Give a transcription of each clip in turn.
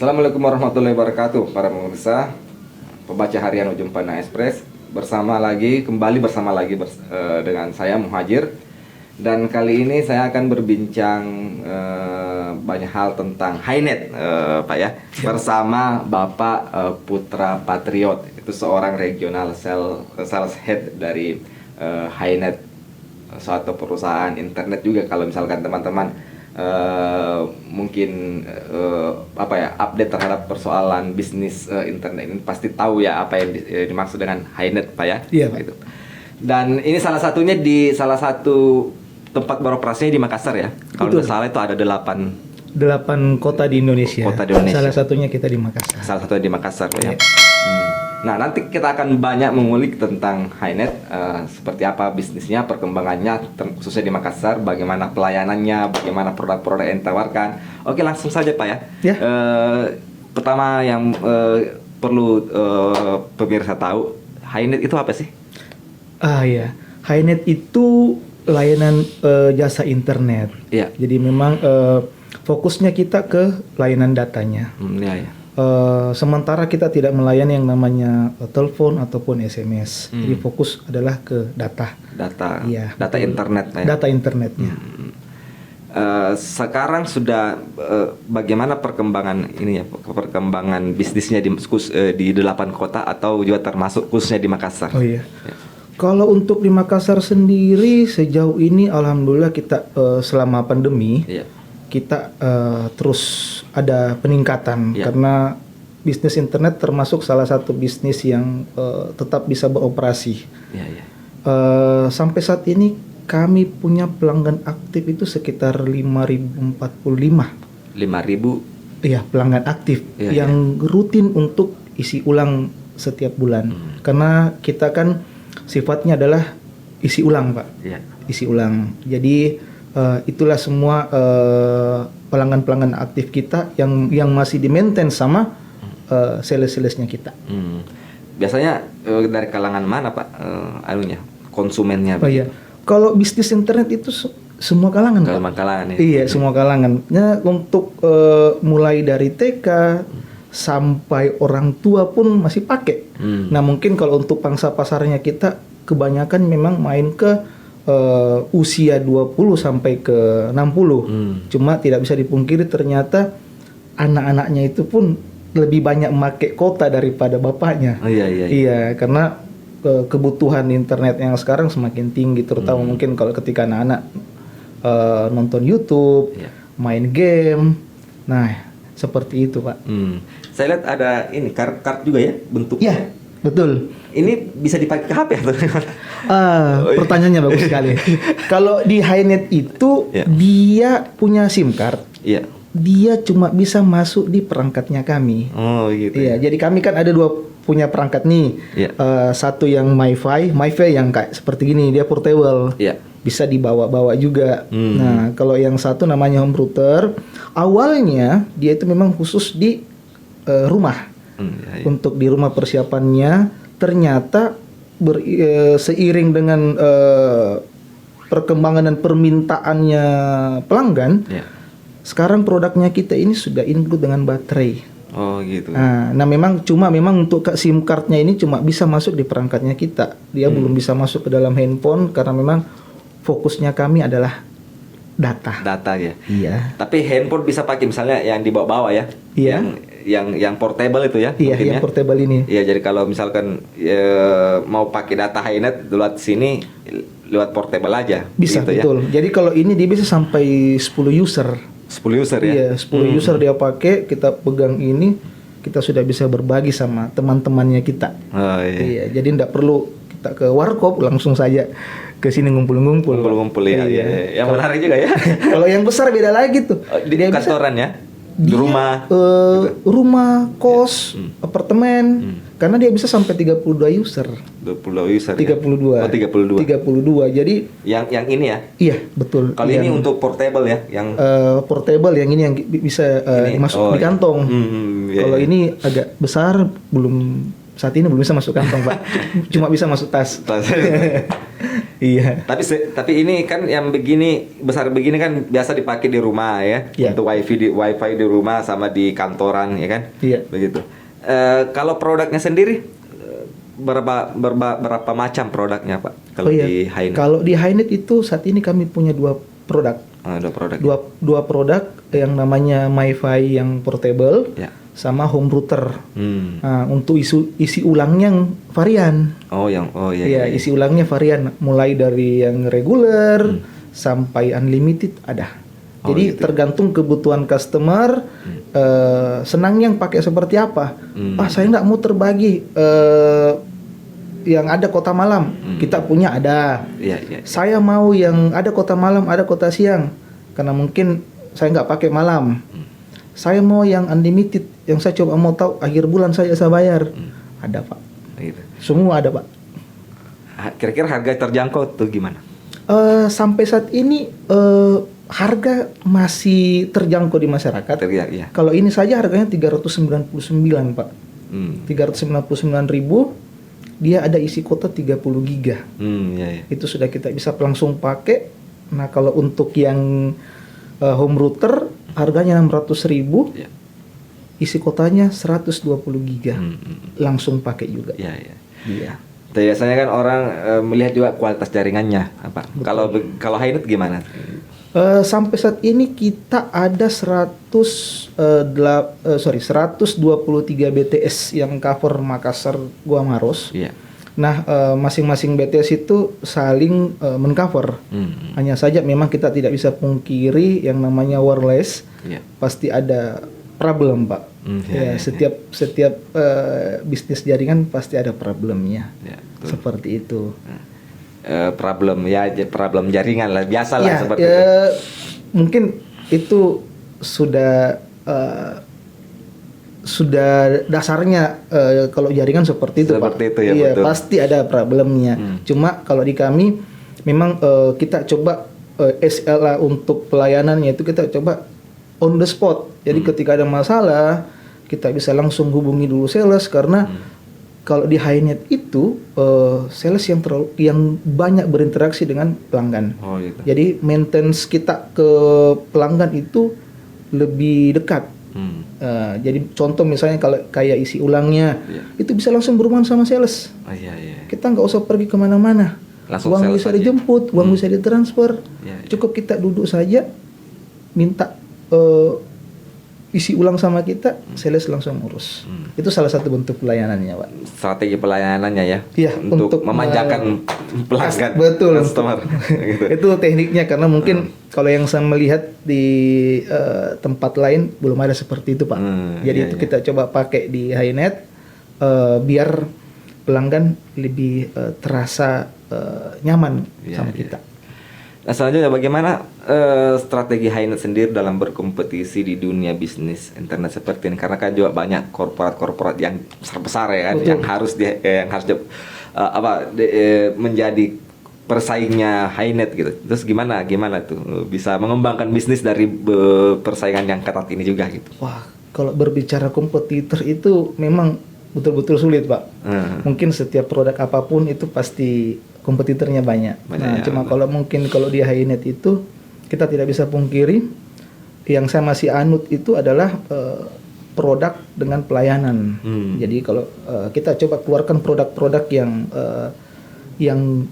Assalamualaikum warahmatullahi wabarakatuh, para pemirsa pembaca harian Ujung Pandang Express. Kembali bersama lagi dengan saya Muhajir. Dan kali ini saya akan berbincang banyak hal tentang HiNet, Pak ya, bersama Bapak Putra Patriot. Itu seorang regional sales head dari HiNet, suatu perusahaan internet juga. Kalau misalkan teman-teman mungkin update terhadap persoalan bisnis internet ini, pasti tahu ya apa yang dimaksud dengan HiNet, Pak ya. Iya, Pak. Gitu. Dan ini salah satunya di salah satu tempat beroperasinya di Makassar ya. Kalau tidak salah itu ada 8 kota di Indonesia. Salah satunya kita di Makassar. Salah satunya di Makassar, Pak ya. Iya. Nah, nanti kita akan banyak mengulik tentang HiNet, seperti apa bisnisnya, perkembangannya, khususnya di Makassar, bagaimana pelayanannya, bagaimana produk-produk yang ditawarkan. Oke, langsung saja Pak ya. Ya. Pertama yang perlu pemirsa tahu, HiNet itu apa sih? Iya, HiNet itu layanan jasa internet. Iya. Jadi memang fokusnya kita ke layanan datanya. Iya, ya. Sementara kita tidak melayani yang namanya telepon ataupun SMS. Jadi fokus adalah ke data. Iya, Data internet. Ya. Data internetnya. Sekarang sudah bagaimana perkembangan ini ya, perkembangan bisnisnya di 8 kota atau juga termasuk khususnya di Makassar? Oh iya. Ya. Kalau untuk di Makassar sendiri sejauh ini alhamdulillah kita selama pandemi kita terus ada peningkatan karena bisnis internet termasuk salah satu bisnis yang tetap bisa beroperasi. Sampai saat ini kami punya pelanggan aktif itu sekitar 5.045. 5.000? Iya, pelanggan aktif yang rutin untuk isi ulang setiap bulan. Karena kita kan sifatnya adalah isi ulang, Pak. Isi ulang. Jadi itulah semua pelanggan-pelanggan aktif kita yang masih di-maintain sama sales-salesnya kita. Biasanya dari kalangan mana, Pak? Konsumennya? Oh iya. Kalau bisnis internet itu semua kalangan, Pak. Semua kalangan ya. Iya, semua kalangan. Nah, untuk mulai dari TK sampai orang tua pun masih pakai. Nah, mungkin kalau untuk pangsa pasarnya kita kebanyakan memang main ke usia 20 sampai ke 60. Cuma tidak bisa dipungkiri ternyata anak-anaknya itu pun lebih banyak memakai kota daripada bapaknya. Iya, karena kebutuhan internet yang sekarang semakin tinggi, terutama mungkin kalau ketika anak-anak nonton YouTube, main game. Nah, seperti itu, Pak. Saya lihat ada ini kart juga ya bentuknya. Iya, betul. Ini bisa dipakai ke HP atau gimana? Pertanyaannya bagus sekali. Kalau di HiNet itu dia punya SIM card. Iya. Dia cuma bisa masuk di perangkatnya kami. Oh gitu. Iya, jadi kami kan ada 2 punya perangkat nih. Satu yang MiFi yang kayak seperti gini, dia portable. Bisa dibawa-bawa juga. Nah, kalau yang satu namanya home router, awalnya dia itu memang khusus di rumah. Untuk di rumah persiapannya. Ternyata seiring dengan perkembangan dan permintaannya pelanggan, sekarang produknya kita ini sudah include dengan baterai. Oh gitu. Nah memang untuk SIM cardnya ini cuma bisa masuk di perangkatnya kita. Dia belum bisa masuk ke dalam handphone karena memang fokusnya kami adalah data ya. Iya. Tapi handphone bisa pakai misalnya yang dibawa-bawa ya. Iya. Yang portable itu ya. Iya, yang portable ini. Iya, jadi kalau misalkan mau pakai data HiNet lewat sini, lewat portable aja. Bisa, gitu, betul. Ya? Jadi kalau ini dia bisa sampai 10 user. 10 user ya? Iya, 10 user dia pakai, kita pegang ini, kita sudah bisa berbagi sama teman-temannya kita. Oh iya. Iya, jadi tidak perlu kita ke warkop, langsung saja ke sini ngumpul-ngumpul. Ngumpul-ngumpul ya. Yang menarik juga ya. Kalau yang besar beda lagi tuh. Di kantoran ya? Di rumah? Rumah, kos, apartemen. Karena dia bisa sampai 32 user. 22 user 32. Ya? Oh, 32. Jadi yang ini ya? Iya, betul. Kalau ini untuk portable ya, yang portable, yang ini yang bisa masuk di kantong. Kalau ini agak besar, saat ini belum bisa masuk kantong, Pak. Cuma bisa masuk tas. Iya. Tapi ini kan yang begini besar begini kan biasa dipakai di rumah ya, Iya. untuk wifi di rumah sama di kantoran ya kan, Iya. begitu. Kalau produknya sendiri berapa macam produknya Pak? Kalau Oh iya. di Hinet? Kalau di Hinet itu saat ini kami punya dua produk. Dua produk. Dua produk yang namanya MiFi yang portable, Ya. sama home router. Hmm. Nah, untuk isi ulangnya yang varian. Oh iya. Iya, isi ulangnya varian, mulai dari yang reguler sampai unlimited ada. Oh, Jadi gitu. tergantung kebutuhan customer, senang yang pakai seperti apa. Saya nggak mau terbagi, yang ada kota malam, kita punya ada. Iya. Saya mau yang ada kota malam, ada kota siang, karena mungkin saya nggak pakai malam. Saya mau yang unlimited, yang saya coba mau tahu akhir bulan saya bayar. Ada Pak, Gitu. semua ada Pak. Kira-kira harga terjangkau tuh gimana? Sampai saat ini harga masih terjangkau di masyarakat. Iya. Kalau ini saja harganya 399 Pak. 399.000. Dia ada isi kota 30 giga. Iya. Itu sudah kita bisa langsung pakai. Nah, kalau untuk yang home router harganya 600.000. Iya. Isi kotanya 120 giga. Langsung pakai juga. Iya. Iya. Biasanya kan orang melihat juga kualitas jaringannya apa. Kalau Hinet gimana? Sampai saat ini kita ada 123 BTS yang cover Makassar, Gua Maros. Iya. Nah, masing-masing BTS itu saling mencover. Hanya saja memang kita tidak bisa pungkiri yang namanya wireless. Iya. Pasti ada problem, Pak. Iya. Setiap bisnis jaringan pasti ada problemnya. Iya, betul. Seperti itu. Problem jaringan lah, biasa lah Ya, seperti itu. mungkin itu sudah dasarnya, kalau jaringan seperti itu, Seperti Pak. itu ya, Iya, betul. pasti ada problemnya. Cuma kalau di kami memang kita coba SLA untuk pelayanannya itu kita coba on the spot. Jadi ketika ada masalah kita bisa langsung hubungi dulu sales, karena kalau di Hinet itu sales yang banyak berinteraksi dengan pelanggan. Oh gitu. Jadi maintenance kita ke pelanggan itu lebih dekat. Jadi contoh misalnya kalau kayak isi ulangnya, itu bisa langsung berhubungan sama sales. Oh iya. Kita nggak usah pergi kemana-mana. Langsung Uang sales bisa aja. dijemput, uang bisa ditransfer. Iya. Cukup kita duduk saja, minta isi ulang sama kita, sales langsung urus. Itu salah satu bentuk pelayanannya, Pak. Strategi pelayanannya ya. Iya, untuk untuk memanjakan pelanggan. Betul. Customer. Gitu. Itu tekniknya, karena mungkin kalau yang saya melihat di tempat lain belum ada seperti itu, Pak. Jadi iya, itu iya. kita coba pakai di Hinet, biar pelanggan lebih terasa nyaman Iya, sama iya. kita. Nah, selanjutnya bagaimana strategi Hinet sendiri dalam berkompetisi di dunia bisnis internet seperti ini? Karena kan juga banyak korporat yang besar-besar ya kan, Betul. yang harus menjadi persaingnya Hinet gitu. Terus gimana tuh bisa mengembangkan bisnis dari persaingan yang ketat ini juga gitu? Wah, kalau berbicara kompetitor itu memang betul-betul sulit, Pak. Mungkin setiap produk apapun itu pasti kompetitornya banyak. Ya, Cuma kalau di Hinet itu kita tidak bisa pungkiri, yang saya masih anut itu adalah produk dengan pelayanan. Jadi kalau kita coba keluarkan produk-produk yang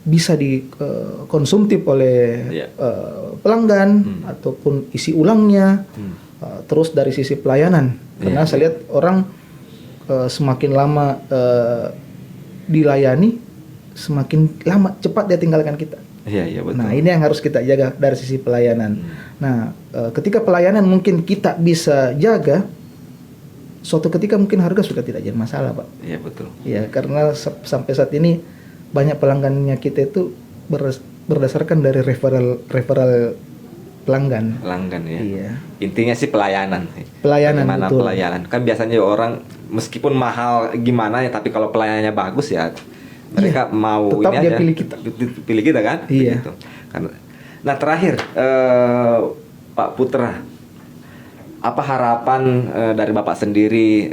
bisa dikonsumtif oleh pelanggan ataupun isi ulangnya, terus dari sisi pelayanan. Karena saya lihat orang semakin lama dilayani, semakin lama cepat dia tinggalkan kita. Iya betul. Nah, ini yang harus kita jaga dari sisi pelayanan. Nah, ketika pelayanan mungkin kita bisa jaga, suatu ketika mungkin harga sudah tidak jadi masalah, Pak. Iya betul. Ya, karena sampai saat ini banyak pelanggannya kita itu berdasarkan dari referral pelanggan. Pelanggan ya. Iya. Intinya sih pelayanan. Pelayanan, Bagaimana betul. pelayanan? Kan biasanya orang meskipun mahal gimana ya, tapi kalau pelayanannya bagus ya mereka mau tetap ini dia aja. Pilih kita kan? Iya. Begitu. Nah terakhir Pak Putra, apa harapan dari Bapak sendiri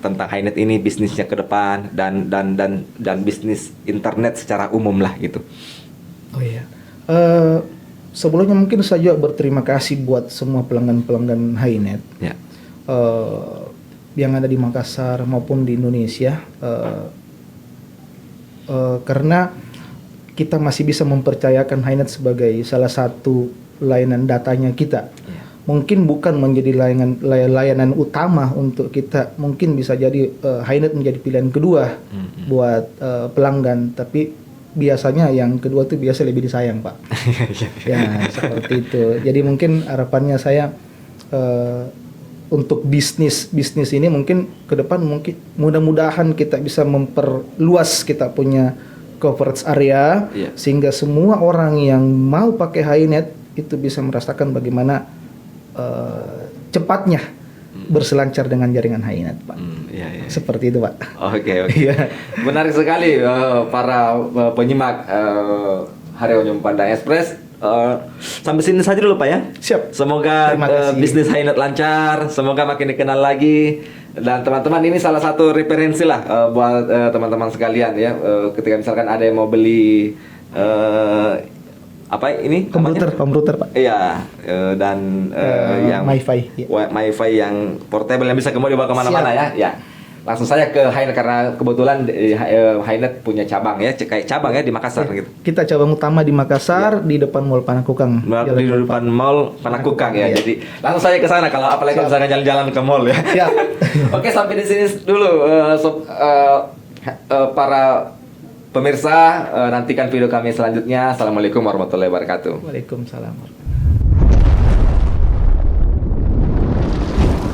tentang HiNet ini, bisnisnya ke depan dan bisnis internet secara umum lah gitu. Oh iya. Sebelumnya mungkin saya juga berterima kasih buat semua pelanggan-pelanggan HiNet Ya. yang ada di Makassar maupun di Indonesia, karena kita masih bisa mempercayakan HiNet sebagai salah satu layanan datanya kita. Ya. Mungkin bukan menjadi layanan utama untuk kita, mungkin bisa jadi HiNet menjadi pilihan kedua buat pelanggan, tapi biasanya yang kedua tuh biasa lebih disayang, Pak. Ya, seperti itu. Jadi mungkin harapannya saya untuk bisnis ini mungkin ke depan mungkin mudah-mudahan kita bisa memperluas kita punya coverage area, Iya. sehingga semua orang yang mau pakai HiNet itu bisa merasakan bagaimana cepatnya berselancar dengan jaringan HiNet, Pak. Iya. Seperti itu, Pak. Oke. Iya. Menarik sekali para penyimak Harian Ujung Pandang Express. Sampai sini saja dulu, Pak ya. Siap. Semoga Terima kasih. bisnis HiNet lancar, semoga makin dikenal lagi. Dan teman-teman, ini salah satu referensi lah buat teman-teman sekalian ya. Ketika misalkan ada yang mau beli apa ini? Komputer, Pak. Iya, dan yang MiFi. Ya. MiFi yang portable yang bisa kemudian dibawa kemana-mana ya. Ya, langsung saja ke HiNet karena kebetulan HiNet punya cabang ya, kayak cabang ya di Makassar gitu. Kita cabang utama di Makassar, di depan Mall Panakukang. Di depan Mall Panakukang ya. Iya. Jadi langsung saja ke sana kalau apalagi Siap. misalnya jalan-jalan ke mall ya. Siap. Oke, sampai di sini dulu para pemirsa, nantikan video kami selanjutnya. Assalamualaikum warahmatullahi wabarakatuh. Waalaikumsalam.